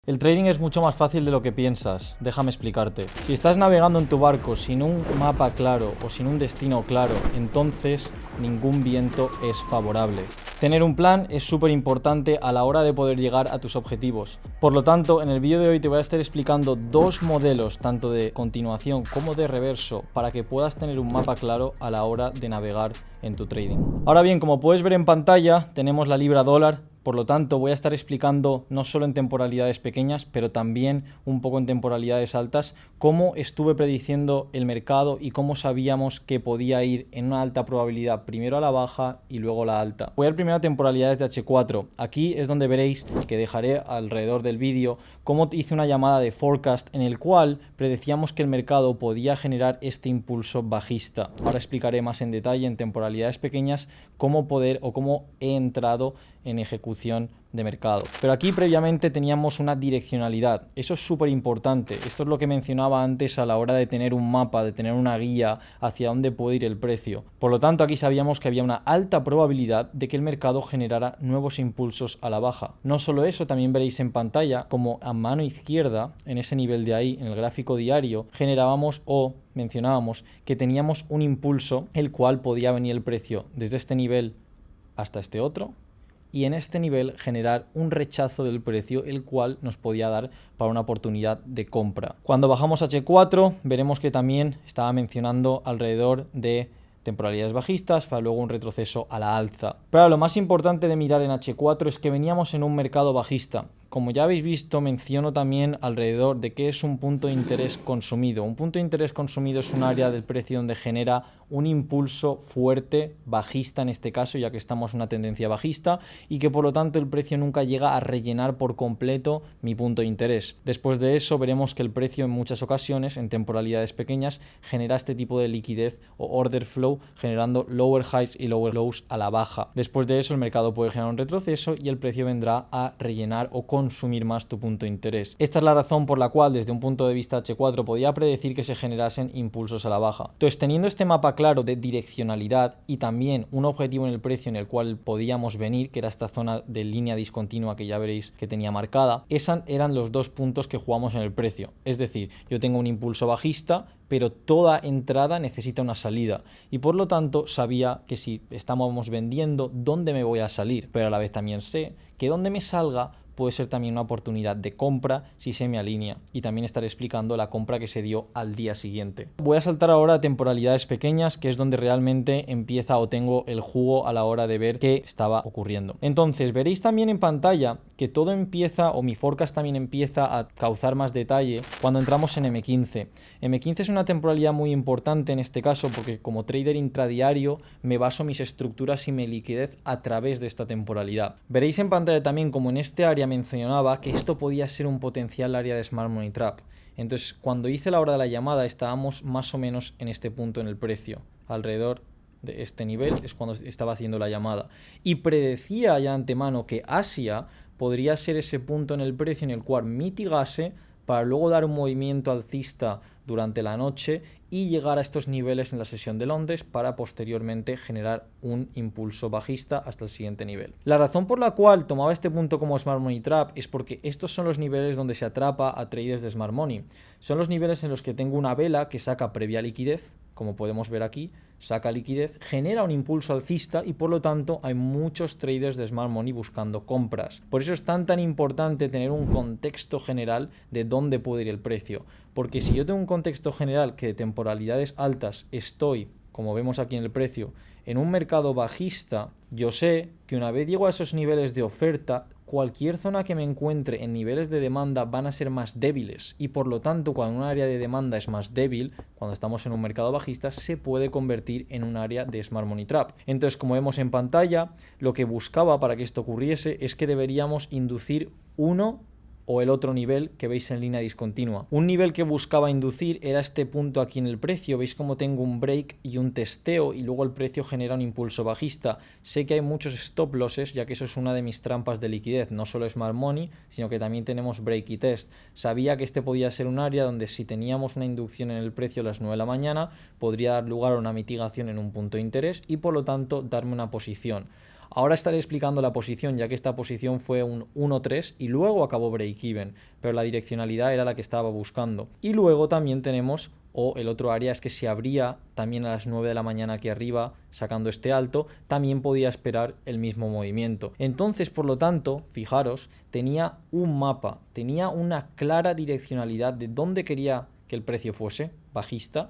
El trading es mucho más fácil de lo que piensas, déjame explicarte. Si estás navegando en tu barco sin un mapa claro o sin un destino claro, entonces ningún viento es favorable. Tener un plan es súper importante a la hora de poder llegar a tus objetivos. Por lo tanto, en el vídeo de hoy te voy a estar explicando dos modelos, tanto de continuación como de reverso, para que puedas tener un mapa claro a la hora de navegar en tu trading. Ahora bien, como puedes ver en pantalla, tenemos la libra dólar. Por lo tanto, voy a estar explicando no solo en temporalidades pequeñas, pero también un poco en temporalidades altas, cómo estuve prediciendo el mercado y cómo sabíamos que podía ir en una alta probabilidad primero a la baja y luego a la alta. Voy a ir primero a temporalidades de H4. Aquí es donde veréis, que dejaré alrededor del vídeo, cómo hice una llamada de forecast en el cual predecíamos que el mercado podía generar este impulso bajista. Ahora explicaré más en detalle en temporalidades pequeñas cómo poder o cómo he entrado en ejecución de mercado. Pero aquí previamente teníamos una direccionalidad. Eso es súper importante. Esto es lo que mencionaba antes a la hora de tener un mapa, de tener una guía hacia dónde puede ir el precio. Por lo tanto, aquí sabíamos que había una alta probabilidad de que el mercado generara nuevos impulsos a la baja. No solo eso, también veréis en pantalla como a mano izquierda, en ese nivel de ahí, en el gráfico diario, generábamos o mencionábamos que teníamos un impulso el cual podía venir el precio desde este nivel hasta este otro, y en este nivel generar un rechazo del precio, el cual nos podía dar para una oportunidad de compra. Cuando bajamos a H4 veremos que también estaba mencionando alrededor de temporalidades bajistas para luego un retroceso a la alza. Pero lo más importante de mirar en H4 es que veníamos en un mercado bajista. Como ya habéis visto, menciono también alrededor de qué es un punto de interés consumido. Un punto de interés consumido es un área del precio donde genera un impulso fuerte, bajista en este caso, ya que estamos en una tendencia bajista, y que por lo tanto el precio nunca llega a rellenar por completo mi punto de interés. Después de eso veremos que el precio en muchas ocasiones, en temporalidades pequeñas, genera este tipo de liquidez o order flow, generando lower highs y lower lows a la baja. Después de eso el mercado puede generar un retroceso y el precio vendrá a rellenar o consumir más tu punto de interés. Esta es la razón por la cual desde un punto de vista H4 podía predecir que se generasen impulsos a la baja. Entonces, teniendo este mapa claro de direccionalidad y también un objetivo en el precio en el cual podíamos venir, que era esta zona de línea discontinua que ya veréis que tenía marcada, esos eran los dos puntos que jugamos en el precio. Es decir, yo tengo un impulso bajista, pero toda entrada necesita una salida y por lo tanto sabía que si estábamos vendiendo, ¿dónde me voy a salir? Pero a la vez también sé que donde me salga puede ser también una oportunidad de compra si se me alinea, y también estaré explicando la compra que se dio al día siguiente. Voy a saltar ahora a temporalidades pequeñas, que es donde realmente empieza o tengo el jugo a la hora de ver qué estaba ocurriendo. Entonces veréis también en pantalla que todo empieza, o mi forecast también empieza a causar más detalle cuando entramos en M15. M15 es una temporalidad muy importante en este caso porque como trader intradiario me baso mis estructuras y mi liquidez a través de esta temporalidad. Veréis en pantalla también como en este área mencionaba que esto podía ser un potencial área de Smart Money Trap. Entonces, cuando hice la hora de la llamada estábamos más o menos en este punto en el precio, alrededor de este nivel es cuando estaba haciendo la llamada, y predecía ya de antemano que Asia podría ser ese punto en el precio en el cual mitigase para luego dar un movimiento alcista durante la noche y llegar a estos niveles en la sesión de Londres para posteriormente generar un impulso bajista hasta el siguiente nivel. La razón por la cual tomaba este punto como Smart Money Trap es porque estos son los niveles donde se atrapa a traders de Smart Money. Son los niveles en los que tengo una vela que saca previa liquidez, como podemos ver aquí, saca liquidez, genera un impulso alcista y por lo tanto hay muchos traders de Smart Money buscando compras. Por eso es tan importante tener un contexto general de dónde puede ir el precio. Porque si yo tengo un contexto general que de temporalidades altas estoy, como vemos aquí en el precio, en un mercado bajista, yo sé que una vez llego a esos niveles de oferta, cualquier zona que me encuentre en niveles de demanda van a ser más débiles y por lo tanto cuando un área de demanda es más débil, cuando estamos en un mercado bajista, se puede convertir en un área de Smart Money Trap. Entonces, como vemos en pantalla, lo que buscaba para que esto ocurriese es que deberíamos inducir uno o el otro nivel que veis en línea discontinua. Un nivel que buscaba inducir era este punto aquí en el precio. Veis como tengo un break y un testeo y luego el precio genera un impulso bajista. Sé que hay muchos stop losses, ya que eso es una de mis trampas de liquidez. No solo Smart Money, sino que también tenemos break y test. Sabía que este podía ser un área donde si teníamos una inducción en el precio a las 9 de la mañana, podría dar lugar a una mitigación en un punto de interés y por lo tanto darme una posición. Ahora estaré explicando la posición, ya que esta posición fue un 1-3 y luego acabó break-even, pero la direccionalidad era la que estaba buscando. Y luego también tenemos, o el otro área es que se abría también a las 9 de la mañana aquí arriba, sacando este alto, también podía esperar el mismo movimiento. Entonces, por lo tanto, fijaros, tenía un mapa, tenía una clara direccionalidad de dónde quería que el precio fuese, bajista.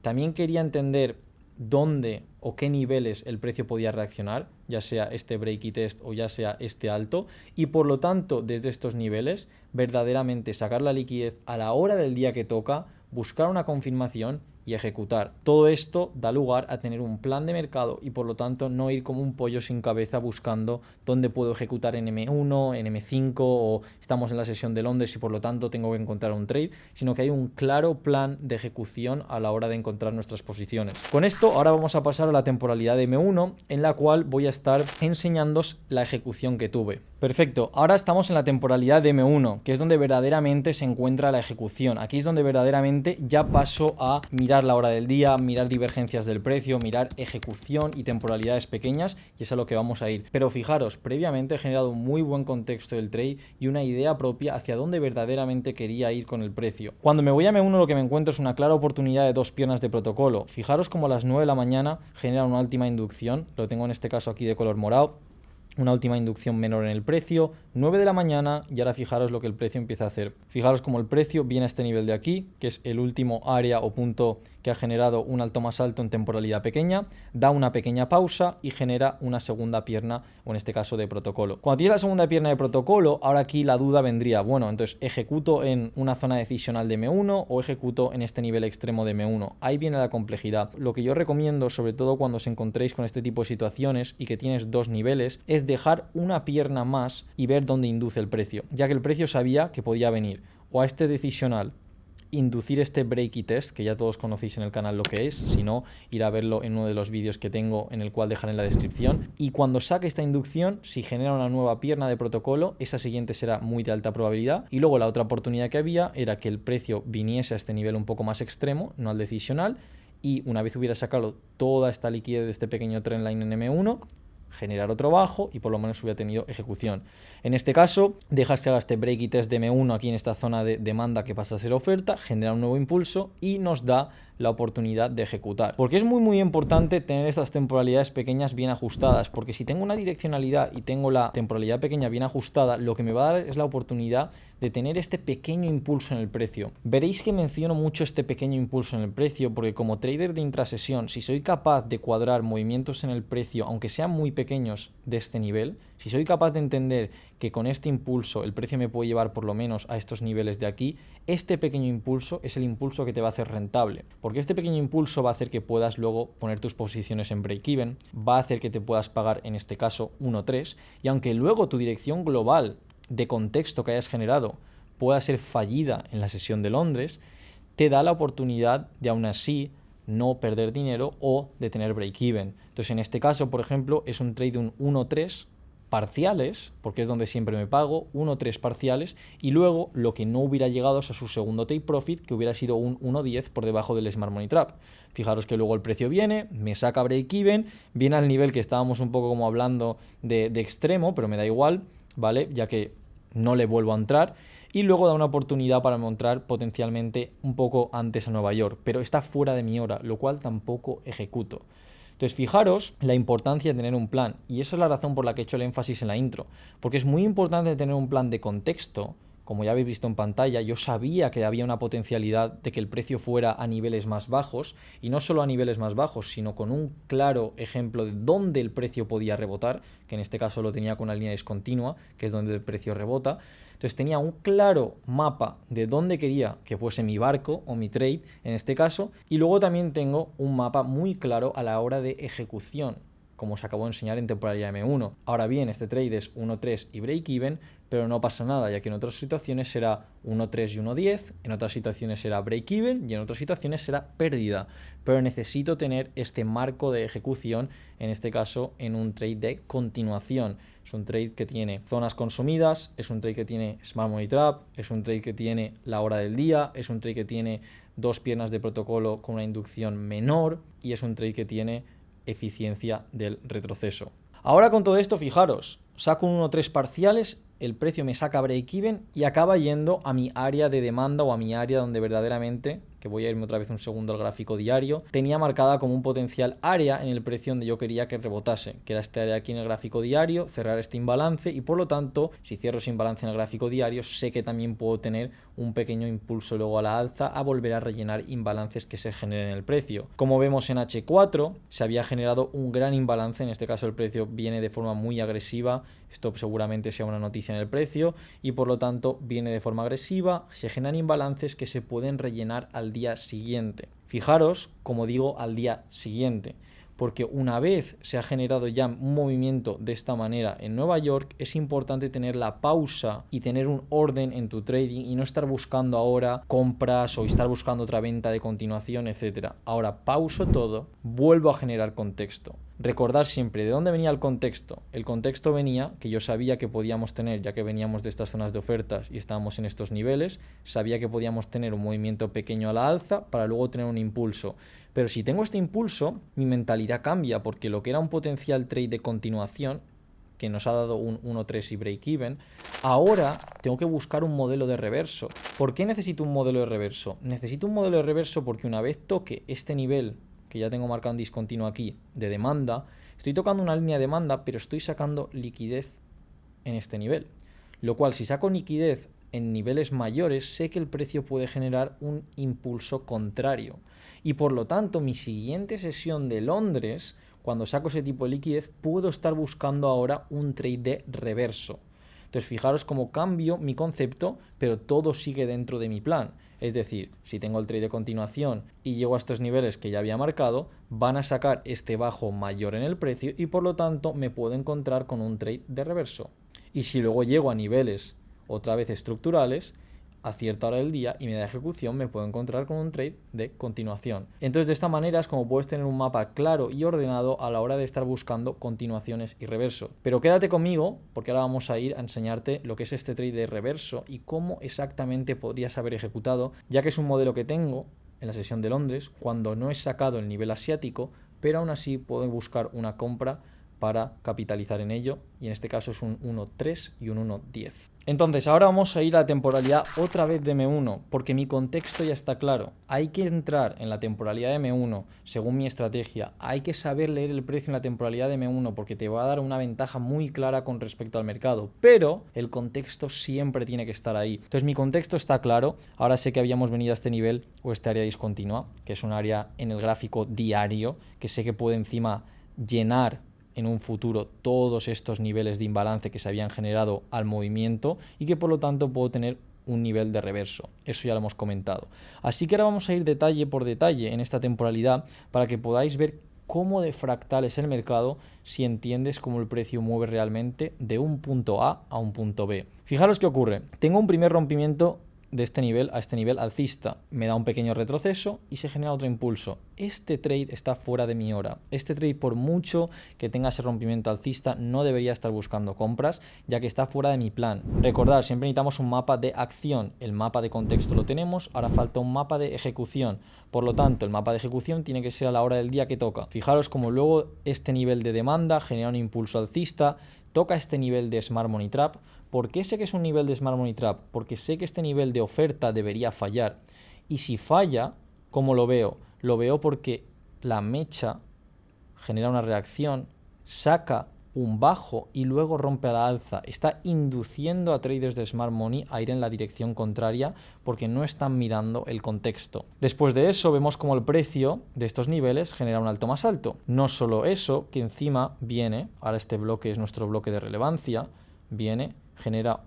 También quería entender dónde o qué niveles el precio podía reaccionar, ya sea este break y test o ya sea este alto, y por lo tanto desde estos niveles verdaderamente sacar la liquidez a la hora del día que toca, buscar una confirmación y ejecutar. Todo esto da lugar a tener un plan de mercado y por lo tanto no ir como un pollo sin cabeza buscando dónde puedo ejecutar en M1, en M5 o estamos en la sesión de Londres y por lo tanto tengo que encontrar un trade, sino que hay un claro plan de ejecución a la hora de encontrar nuestras posiciones. Con esto ahora vamos a pasar a la temporalidad de M1 en la cual voy a estar enseñándoos la ejecución que tuve. Perfecto, ahora estamos en la temporalidad de M1, que es donde verdaderamente se encuentra la ejecución. Aquí es donde verdaderamente ya paso a mirar la hora del día, mirar divergencias del precio, mirar ejecución y temporalidades pequeñas, y es a lo que vamos a ir. Pero fijaros, previamente he generado un muy buen contexto del trade y una idea propia hacia dónde verdaderamente quería ir con el precio. Cuando me voy a M1 lo que me encuentro es una clara oportunidad de dos piernas de protocolo. Fijaros como a las 9 de la mañana genera una última inducción, lo tengo en este caso aquí de color morado, una última inducción menor en el precio, 9 de la mañana, y ahora fijaros lo que el precio empieza a hacer. Fijaros como el precio viene a este nivel de aquí, que es el último área o punto que ha generado un alto más alto en temporalidad pequeña, da una pequeña pausa y genera una segunda pierna, o en este caso de protocolo. Cuando tienes la segunda pierna de protocolo, ahora aquí la duda vendría, bueno, entonces ejecuto en una zona decisional de M1 o ejecuto en este nivel extremo de M1. Ahí viene la complejidad. Lo que yo recomiendo, sobre todo cuando os encontréis con este tipo de situaciones y que tienes dos niveles, es dejar una pierna más y ver dónde induce el precio, ya que el precio sabía que podía venir o a este decisional, inducir este break y test, que ya todos conocéis en el canal lo que es, si no, ir a verlo en uno de los vídeos que tengo, en el cual dejaré en la descripción, y cuando saque esta inducción, si genera una nueva pierna de protocolo, esa siguiente será muy de alta probabilidad, y luego la otra oportunidad que había era que el precio viniese a este nivel un poco más extremo, no al decisional, y una vez hubiera sacado toda esta liquidez de este pequeño trendline en M1, generar otro bajo y por lo menos hubiera tenido ejecución. En este caso, dejas que haga este break y test de M1 aquí en esta zona de demanda que pasa a ser oferta, genera un nuevo impulso y nos da la oportunidad de ejecutar. Porque es muy importante tener estas temporalidades pequeñas bien ajustadas, porque si tengo una direccionalidad y tengo la temporalidad pequeña bien ajustada, lo que me va a dar es la oportunidad de tener este pequeño impulso en el precio. Veréis que menciono mucho este pequeño impulso en el precio porque como trader de intrasesión, si soy capaz de cuadrar movimientos en el precio, aunque sean muy pequeños de este nivel, si soy capaz de entender que con este impulso el precio me puede llevar por lo menos a estos niveles de aquí, este pequeño impulso es el impulso que te va a hacer rentable, porque este pequeño impulso va a hacer que puedas luego poner tus posiciones en break-even, va a hacer que te puedas pagar en este caso 1.3, y aunque luego tu dirección global de contexto que hayas generado pueda ser fallida en la sesión de Londres, te da la oportunidad de aún así no perder dinero o de tener break-even. Entonces en este caso, por ejemplo, es un trade de un 1.3 parciales, porque es donde siempre me pago, 1.3 parciales, y luego lo que no hubiera llegado es a su segundo take profit, que hubiera sido un 1.10 por debajo del Smart Money Trap. Fijaros que luego el precio viene, me saca break-even, viene al nivel que estábamos un poco como hablando de extremo, pero me da igual, ¿vale? Ya que no le vuelvo a entrar. Y luego da una oportunidad para entrar potencialmente un poco antes a Nueva York, pero está fuera de mi hora, lo cual tampoco ejecuto. Entonces fijaros la importancia de tener un plan, y esa es la razón por la que he hecho el énfasis en la intro, porque es muy importante tener un plan de contexto. Como ya habéis visto en pantalla, yo sabía que había una potencialidad de que el precio fuera a niveles más bajos, y no solo a niveles más bajos, sino con un claro ejemplo de dónde el precio podía rebotar, que en este caso lo tenía con una línea discontinua, que es donde el precio rebota. Entonces tenía un claro mapa de dónde quería que fuese mi barco o mi trade en este caso, y luego también tengo un mapa muy claro a la hora de ejecución, como os acabo de enseñar en temporalidad M1. Ahora bien, este trade es 1.3 y break-even, pero no pasa nada, ya que en otras situaciones será 1.3 y 1.10, en otras situaciones será break-even y en otras situaciones será pérdida. Pero necesito tener este marco de ejecución, en este caso en un trade de continuación. Es un trade que tiene zonas consumidas, es un trade que tiene Smart Money Trap, es un trade que tiene la hora del día, es un trade que tiene dos piernas de protocolo con una inducción menor y es un trade que tiene eficiencia del retroceso. Ahora con todo esto, fijaros, saco un 1.3 parciales, el precio me saca break-even y acaba yendo a mi área de demanda o a mi área donde verdaderamente, que voy a irme otra vez un segundo al gráfico diario, tenía marcada como un potencial área en el precio donde yo quería que rebotase, que era este área aquí en el gráfico diario, cerrar este imbalance y por lo tanto, si cierro ese imbalance en el gráfico diario, sé que también puedo tener un pequeño impulso luego a la alza a volver a rellenar imbalances que se generen en el precio. Como vemos en H4, se había generado un gran imbalance, en este caso el precio viene de forma muy agresiva, esto seguramente sea una noticia en el precio y por lo tanto viene de forma agresiva, se generan imbalances que se pueden rellenar al día siguiente. Fijaros, como digo, al día siguiente, porque una vez se ha generado ya un movimiento de esta manera en Nueva York, es importante tener la pausa y tener un orden en tu trading y no estar buscando ahora compras o estar buscando otra venta de continuación, etcétera. Ahora pauso todo, vuelvo a generar contexto. Recordar siempre de dónde venía el contexto. El contexto venía que yo sabía que podíamos tener, ya que veníamos de estas zonas de ofertas y estábamos en estos niveles, sabía que podíamos tener un movimiento pequeño a la alza para luego tener un impulso. Pero si tengo este impulso, mi mentalidad cambia, porque lo que era un potencial trade de continuación, que nos ha dado un 1.3 y break-even, ahora tengo que buscar un modelo de reverso. ¿Por qué necesito un modelo de reverso? Necesito un modelo de reverso porque una vez toque este nivel que ya tengo marcado en discontinuo aquí, de demanda, estoy tocando una línea de demanda, pero estoy sacando liquidez en este nivel. Lo cual, si saco liquidez en niveles mayores, sé que el precio puede generar un impulso contrario. Y por lo tanto, mi siguiente sesión de Londres, cuando saco ese tipo de liquidez, puedo estar buscando ahora un trade de reverso. Entonces, fijaros cómo cambio mi concepto, pero todo sigue dentro de mi plan. Es decir, si tengo el trade de continuación y llego a estos niveles que ya había marcado, van a sacar este bajo mayor en el precio y por lo tanto me puedo encontrar con un trade de reverso. Y si luego llego a niveles otra vez estructurales, a cierta hora del día y me da ejecución, me puedo encontrar con un trade de continuación. Entonces, de esta manera es como puedes tener un mapa claro y ordenado a la hora de estar buscando continuaciones y reverso. Pero quédate conmigo porque ahora vamos a ir a enseñarte lo que es este trade de reverso y cómo exactamente podrías haber ejecutado, ya que es un modelo que tengo en la sesión de Londres cuando no he sacado el nivel asiático, pero aún así puedo buscar una compra para capitalizar en ello, y en este caso es un 1.3 y un 1.10. Entonces, ahora vamos a ir a la temporalidad otra vez de M1, porque mi contexto ya está claro. Hay que entrar en la temporalidad de M1 según mi estrategia. Hay que saber leer el precio en la temporalidad de M1 porque te va a dar una ventaja muy clara con respecto al mercado. Pero el contexto siempre tiene que estar ahí. Entonces, mi contexto está claro. Ahora sé que habíamos venido a este nivel o este área discontinua, que es un área en el gráfico diario, que sé que puede encima llenar en un futuro todos estos niveles de imbalance que se habían generado al movimiento y que por lo tanto puedo tener un nivel de reverso. Eso ya lo hemos comentado. Así que ahora vamos a ir detalle por detalle en esta temporalidad para que podáis ver cómo de fractal es el mercado si entiendes cómo el precio mueve realmente de un punto A a un punto B. Fijaros qué ocurre. Tengo un primer rompimiento de este nivel a este nivel alcista, me da un pequeño retroceso y se genera otro impulso. Este trade está fuera de mi hora. Este trade, por mucho que tenga ese rompimiento alcista, no debería estar buscando compras, ya que está fuera de mi plan. Recordad, siempre necesitamos un mapa de acción. El mapa de contexto lo tenemos, ahora falta un mapa de ejecución. Por lo tanto, el mapa de ejecución tiene que ser a la hora del día que toca. Fijaros como luego este nivel de demanda genera un impulso alcista, toca este nivel de Smart Money Trap. ¿Por qué sé que es un nivel de Smart Money Trap? Porque sé que este nivel de oferta debería fallar. Y si falla, ¿cómo lo veo? Lo veo porque la mecha genera una reacción, saca un bajo y luego rompe a la alza. Está induciendo a traders de Smart Money a ir en la dirección contraria porque no están mirando el contexto. Después de eso vemos como el precio de estos niveles genera un alto más alto. No solo eso, que encima viene, ahora este bloque es nuestro bloque de relevancia, viene, genera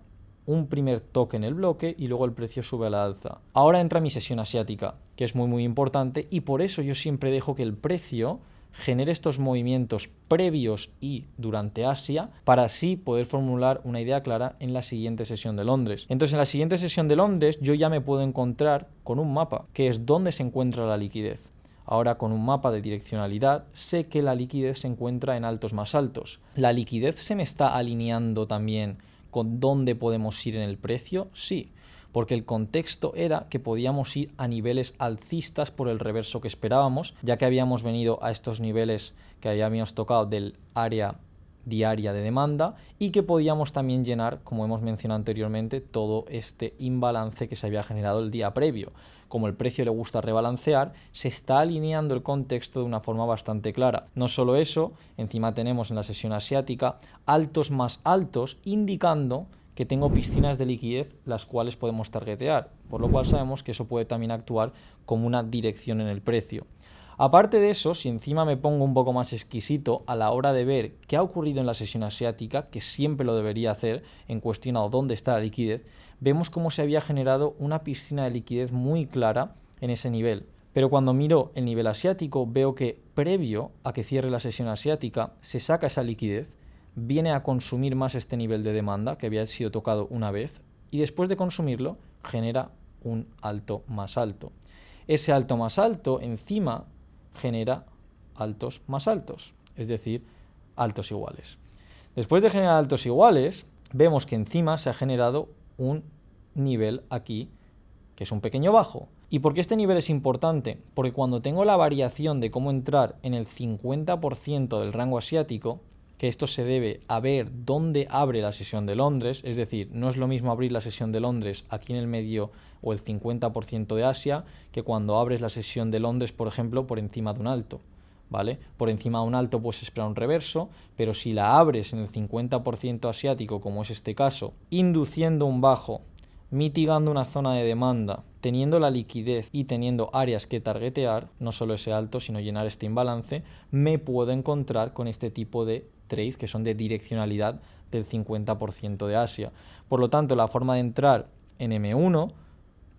un primer toque en el bloque y luego el precio sube a la alza. Ahora entra mi sesión asiática, que es muy importante y por eso yo siempre dejo que el precio genere estos movimientos previos y durante Asia para así poder formular una idea clara en la siguiente sesión de Londres. Entonces en la siguiente sesión de Londres yo ya me puedo encontrar con un mapa, que es dónde se encuentra la liquidez. Ahora con un mapa de direccionalidad sé que la liquidez se encuentra en altos más altos. ¿La liquidez se me está alineando también con dónde podemos ir en el precio? Sí, porque el contexto era que podíamos ir a niveles alcistas por el reverso que esperábamos, ya que habíamos venido a estos niveles que habíamos tocado del área diaria de demanda y que podíamos también llenar, como hemos mencionado anteriormente, todo este imbalance que se había generado el día previo. Como el precio le gusta rebalancear, se está alineando el contexto de una forma bastante clara. No solo eso, encima tenemos en la sesión asiática altos más altos, indicando que tengo piscinas de liquidez las cuales podemos targetear, por lo cual sabemos que eso puede también actuar como una dirección en el precio. Aparte de eso, si encima me pongo un poco más exquisito a la hora de ver qué ha ocurrido en la sesión asiática, que siempre lo debería hacer en cuestión a dónde está la liquidez, vemos cómo se había generado una piscina de liquidez muy clara en ese nivel. Pero cuando miro el nivel asiático, veo que previo a que cierre la sesión asiática, se saca esa liquidez, viene a consumir más este nivel de demanda que había sido tocado una vez y después de consumirlo genera un alto más alto. Ese alto más alto encima genera altos más altos, es decir, altos iguales. Después de generar altos iguales, vemos que encima se ha generado un nivel aquí, que es un pequeño bajo. ¿Y por qué este nivel es importante? Porque cuando tengo la variación de cómo entrar en el 50% del rango asiático, que esto se debe a ver dónde abre la sesión de Londres, es decir, no es lo mismo abrir la sesión de Londres aquí en el medio o el 50% de Asia que cuando abres la sesión de Londres, por ejemplo, por encima de un alto, ¿vale? Por encima de un alto puedes esperar un reverso, pero si la abres en el 50% asiático, como es este caso, induciendo un bajo, mitigando una zona de demanda, teniendo la liquidez y teniendo áreas que targetear, no solo ese alto, sino llenar este imbalance, me puedo encontrar con este tipo de trades que son de direccionalidad del 50% de Asia. Por lo tanto, la forma de entrar en M1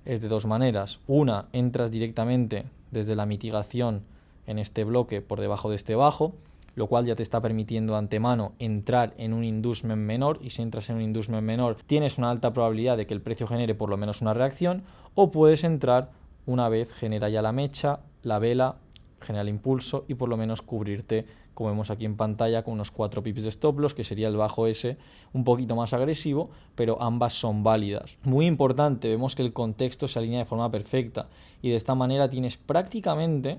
es de dos maneras. Una, entras directamente desde la mitigación en este bloque por debajo de este bajo, lo cual ya te está permitiendo de antemano entrar en un inducement menor, y si entras en un inducement menor tienes una alta probabilidad de que el precio genere por lo menos una reacción, o puedes entrar una vez genera ya la mecha, la vela, genera el impulso y por lo menos cubrirte, como vemos aquí en pantalla, con unos 4 pips de stop loss, que sería el bajo ese un poquito más agresivo, pero ambas son válidas. Muy importante, vemos que el contexto se alinea de forma perfecta y de esta manera tienes prácticamente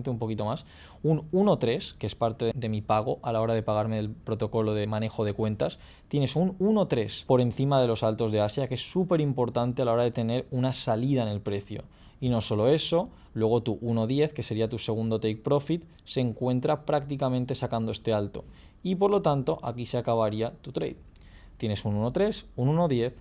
un poquito más, un 1.3, que es parte de mi pago a la hora de pagarme el protocolo de manejo de cuentas. Tienes un 1.3 por encima de los altos de Asia, que es súper importante a la hora de tener una salida en el precio. Y no solo eso, luego tu 1.10, que sería tu segundo take profit, se encuentra prácticamente sacando este alto. Y por lo tanto, aquí se acabaría tu trade. Tienes un 1.3, un 1.10,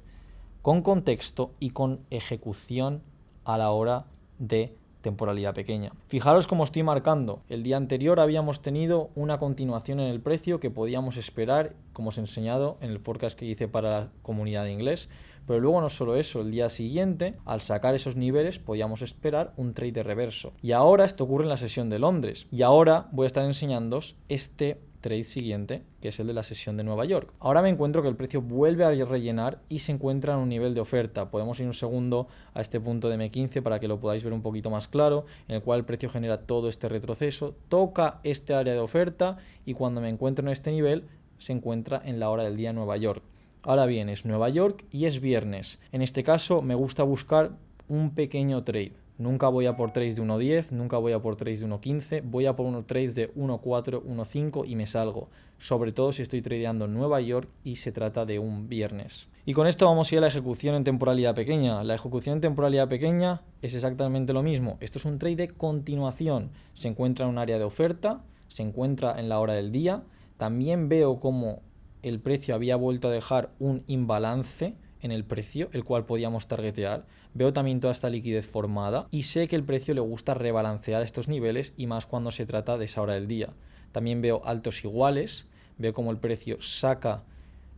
con contexto y con ejecución a la hora de temporalidad pequeña. Fijaros cómo estoy marcando. El día anterior habíamos tenido una continuación en el precio que podíamos esperar, como os he enseñado en el forecast que hice para la comunidad de inglés. Pero luego no solo eso, el día siguiente, al sacar esos niveles, podíamos esperar un trade de reverso. Y ahora esto ocurre en la sesión de Londres. Y ahora voy a estar enseñándoos este trade siguiente, que es el de la sesión de Nueva York. Ahora me encuentro que el precio vuelve a rellenar y se encuentra en un nivel de oferta. Podemos ir un segundo a este punto de M15 para que lo podáis ver un poquito más claro, en el cual el precio genera todo este retroceso, toca este área de oferta y cuando me encuentro en este nivel se encuentra en la hora del día en Nueva York. Ahora bien, es Nueva York y es viernes. En este caso me gusta buscar un pequeño trade. Nunca voy a por trades de 1.10, nunca voy a por trades de 1.15, voy a por unos trades de 1.4, 1.5 y me salgo. Sobre todo si estoy tradeando en Nueva York y se trata de un viernes. Y con esto vamos a ir a la ejecución en temporalidad pequeña. La ejecución en temporalidad pequeña es exactamente lo mismo. Esto es un trade de continuación. Se encuentra en un área de oferta, se encuentra en la hora del día. También veo como el precio había vuelto a dejar un imbalance en el precio, el cual podíamos targetear. Veo también toda esta liquidez formada y sé que el precio le gusta rebalancear estos niveles y más cuando se trata de esa hora del día. También veo altos iguales, veo como el precio saca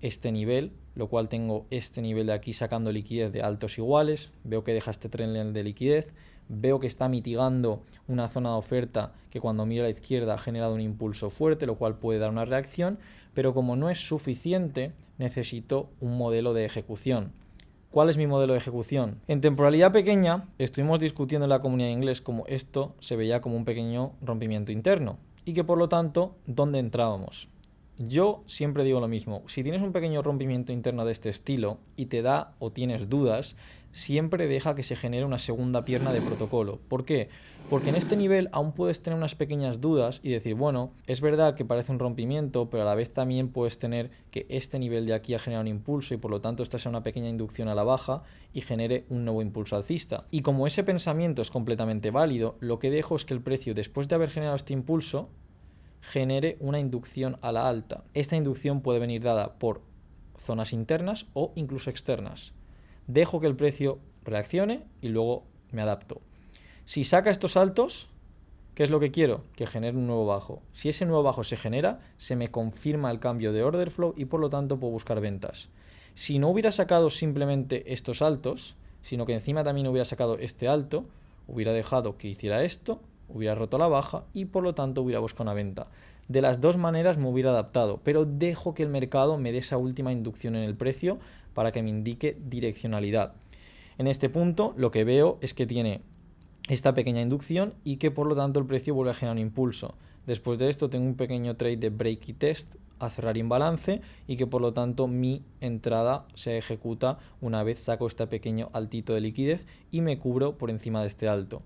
este nivel, lo cual tengo este nivel de aquí sacando liquidez de altos iguales, veo que deja este trendline de liquidez, veo que está mitigando una zona de oferta que cuando miro a la izquierda ha generado un impulso fuerte, lo cual puede dar una reacción, pero como no es suficiente, necesito un modelo de ejecución. ¿Cuál es mi modelo de ejecución? En temporalidad pequeña estuvimos discutiendo en la comunidad de inglés como esto se veía como un pequeño rompimiento interno y que por lo tanto, ¿dónde entrábamos? Yo siempre digo lo mismo, si tienes un pequeño rompimiento interno de este estilo y te da o tienes dudas, siempre deja que se genere una segunda pierna de protocolo. ¿Por qué? Porque en este nivel aún puedes tener unas pequeñas dudas y decir, bueno, es verdad que parece un rompimiento, pero a la vez también puedes tener que este nivel de aquí ha generado un impulso y por lo tanto esta sea una pequeña inducción a la baja y genere un nuevo impulso alcista. Y como ese pensamiento es completamente válido, lo que dejo es que el precio, después de haber generado este impulso, genere una inducción a la alta. Esta inducción puede venir dada por zonas internas o incluso externas. Dejo que el precio reaccione y luego me adapto. Si saca estos altos, ¿qué es lo que quiero? Que genere un nuevo bajo. Si ese nuevo bajo se genera, se me confirma el cambio de order flow y por lo tanto puedo buscar ventas. Si no hubiera sacado simplemente estos altos, sino que encima también hubiera sacado este alto, hubiera dejado que hiciera esto, hubiera roto la baja y por lo tanto hubiera buscado una venta. De las dos maneras me hubiera adaptado, pero dejo que el mercado me dé esa última inducción en el precio para que me indique direccionalidad. En este punto lo que veo es que tiene esta pequeña inducción y que por lo tanto el precio vuelve a generar un impulso. Después de esto tengo un pequeño trade de break y test a cerrar imbalance y que por lo tanto mi entrada se ejecuta una vez saco este pequeño altito de liquidez y me cubro por encima de este alto.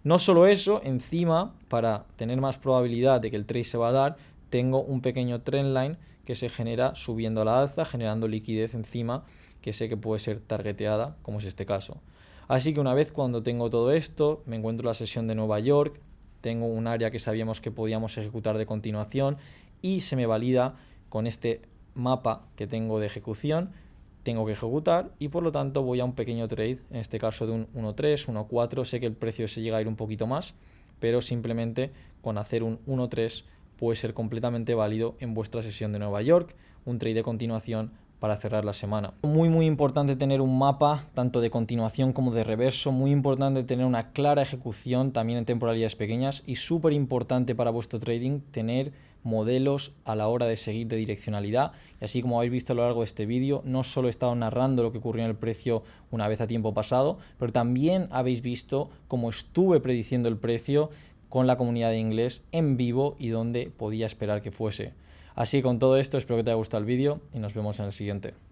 No solo eso, encima, para tener más probabilidad de que el trade se va a dar, tengo un pequeño trendline que se genera subiendo a la alza, generando liquidez encima, que sé que puede ser targeteada, como es este caso. Así que una vez cuando tengo todo esto, me encuentro en la sesión de Nueva York, tengo un área que sabíamos que podíamos ejecutar de continuación y se me valida con este mapa que tengo de ejecución, tengo que ejecutar y por lo tanto voy a un pequeño trade, en este caso de un 1.3, 1.4, sé que el precio se llega a ir un poquito más, pero simplemente con hacer un 1.3 puede ser completamente válido en vuestra sesión de Nueva York, un trade de continuación para cerrar la semana. Muy importante tener un mapa tanto de continuación como de reverso, muy importante tener una clara ejecución también en temporalidades pequeñas y súper importante para vuestro trading tener modelos a la hora de seguir de direccionalidad. Y así como habéis visto a lo largo de este vídeo, no solo he estado narrando lo que ocurrió en el precio una vez a tiempo pasado, pero también habéis visto cómo estuve prediciendo el precio con la comunidad de inglés en vivo y donde podía esperar que fuese. Así con todo esto espero que te haya gustado el vídeo y nos vemos en el siguiente.